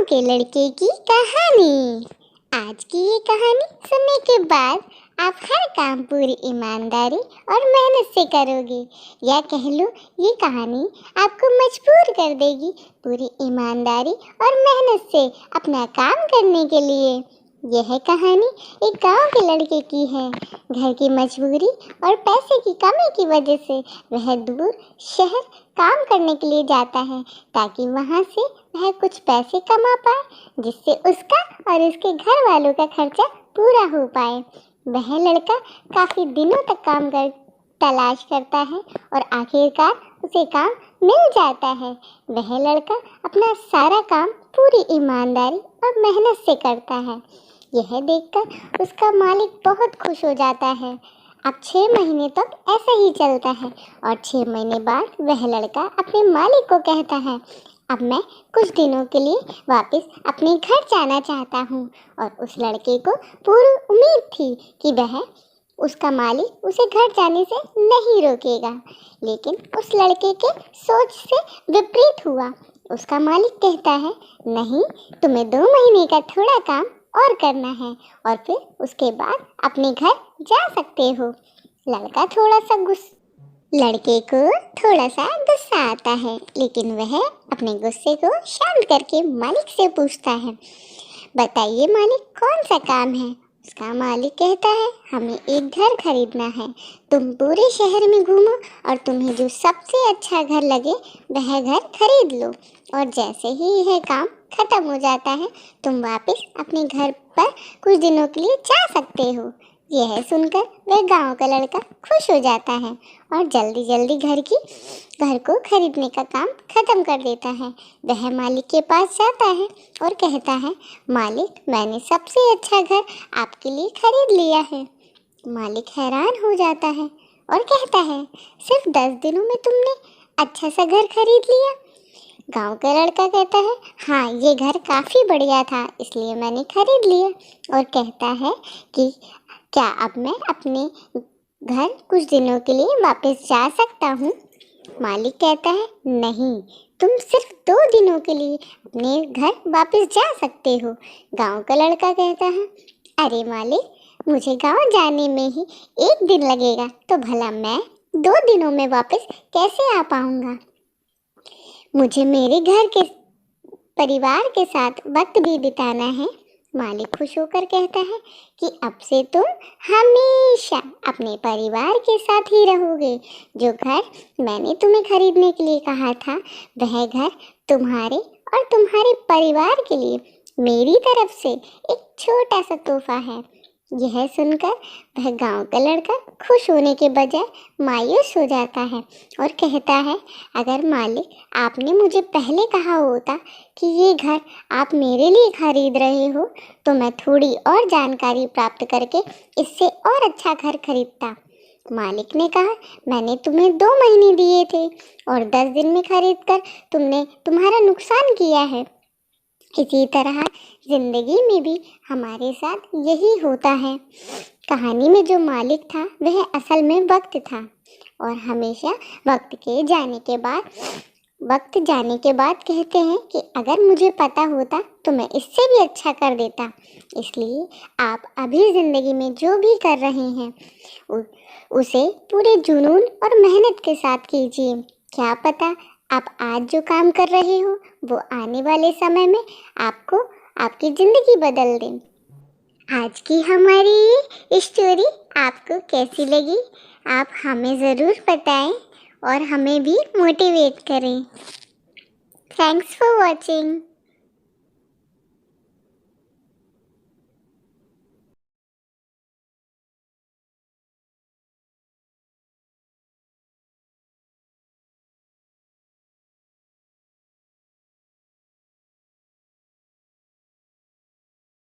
के लड़के की कहानी। आज की ये कहानी सुनने के बाद आप हर काम पूरी ईमानदारी और मेहनत से करोगे, या कह लो ये कहानी आपको मजबूर कर देगी पूरी ईमानदारी और मेहनत से अपना काम करने के लिए। यह कहानी एक गांव के लड़के की है। घर की मजबूरी और पैसे की कमी की वजह से वह दूर शहर काम करने के लिए जाता है, ताकि वहां से वह कुछ पैसे कमा पाए, जिससे उसका और उसके घर वालों का खर्चा पूरा हो पाए। वह लड़का काफ़ी दिनों तक काम कर तलाश करता है और आखिरकार उसे काम मिल जाता है। वह लड़का अपना सारा काम पूरी ईमानदारी और मेहनत से करता है। यह देखकर उसका मालिक बहुत खुश हो जाता है। अब 6 महीने तक ऐसा ही चलता है और 6 महीने बाद वह लड़का अपने मालिक को कहता है, अब मैं कुछ दिनों के लिए वापस अपने घर जाना चाहता हूँ। और उस लड़के को पूरी उम्मीद थी कि वह उसका मालिक उसे घर जाने से नहीं रोकेगा, लेकिन उस लड़के के सोच से विपरीत हुआ। उसका मालिक कहता है, नहीं, तुम्हें 2 महीने का थोड़ा काम और करना है और फिर उसके बाद अपने घर जा सकते हो। लड़के को थोड़ा सा गुस्सा आता है, लेकिन वह अपने गुस्से को शांत करके मालिक से पूछता है, बताइए मालिक, कौन सा काम है। उसका मालिक कहता है, हमें एक घर खरीदना है। तुम पूरे शहर में घूमो और तुम्हें जो सबसे अच्छा घर लगे वह घर खरीद लो, और जैसे ही यह काम खत्म हो जाता है तुम वापस अपने घर पर कुछ दिनों के लिए जा सकते हो। यह सुनकर वह गांव का लड़का खुश हो जाता है और जल्दी जल्दी घर को खरीदने का काम खत्म कर देता है। वह मालिक के पास जाता है और कहता है, मालिक, मैंने सबसे अच्छा घर आपके लिए खरीद लिया है। मालिक हैरान हो जाता है और कहता है, सिर्फ 10 दिनों में तुमने अच्छा सा घर खरीद लिया। गांव का लड़का कहता है, हाँ, ये घर काफ़ी बढ़िया था, इसलिए मैंने खरीद लिया। और कहता है कि क्या अब मैं अपने घर कुछ दिनों के लिए वापस जा सकता हूँ। मालिक कहता है, नहीं, तुम सिर्फ 2 दिनों के लिए अपने घर वापस जा सकते हो। गांव का लड़का कहता है, अरे मालिक, मुझे गांव जाने में ही 1 दिन लगेगा, तो भला मैं 2 दिनों में वापस कैसे आ पाऊँगा। मुझे मेरे घर के परिवार के साथ वक्त भी बिताना है। मालिक खुश होकर कहता है कि अब से तुम हमेशा अपने परिवार के साथ ही रहोगे। जो घर मैंने तुम्हें खरीदने के लिए कहा था, वह घर तुम्हारे और तुम्हारे परिवार के लिए मेरी तरफ से एक छोटा सा तोहफा है। यह सुनकर वह गांव का लड़का खुश होने के बजाय मायूस हो जाता है और कहता है, अगर मालिक, आपने मुझे पहले कहा होता कि ये घर आप मेरे लिए खरीद रहे हो, तो मैं थोड़ी और जानकारी प्राप्त करके इससे और अच्छा घर खरीदता। मालिक ने कहा, मैंने तुम्हें 2 महीने दिए थे और 10 दिन में खरीद कर तुमने तुम्हारा नुकसान किया है। इसी तरह जिंदगी में भी हमारे साथ यही होता है। कहानी में जो मालिक था वह असल में वक्त था, और हमेशा वक्त जाने के बाद कहते हैं कि अगर मुझे पता होता तो मैं इससे भी अच्छा कर देता। इसलिए आप अभी ज़िंदगी में जो भी कर रहे हैं उसे पूरे जुनून और मेहनत के साथ कीजिए। क्या पता आप आज जो काम कर रहे हो वो आने वाले समय में आपको आपकी ज़िंदगी बदल दें। आज की हमारी ये स्टोरी आपको कैसी लगी, आप हमें ज़रूर बताएं और हमें भी मोटिवेट करें। Thanks for watching.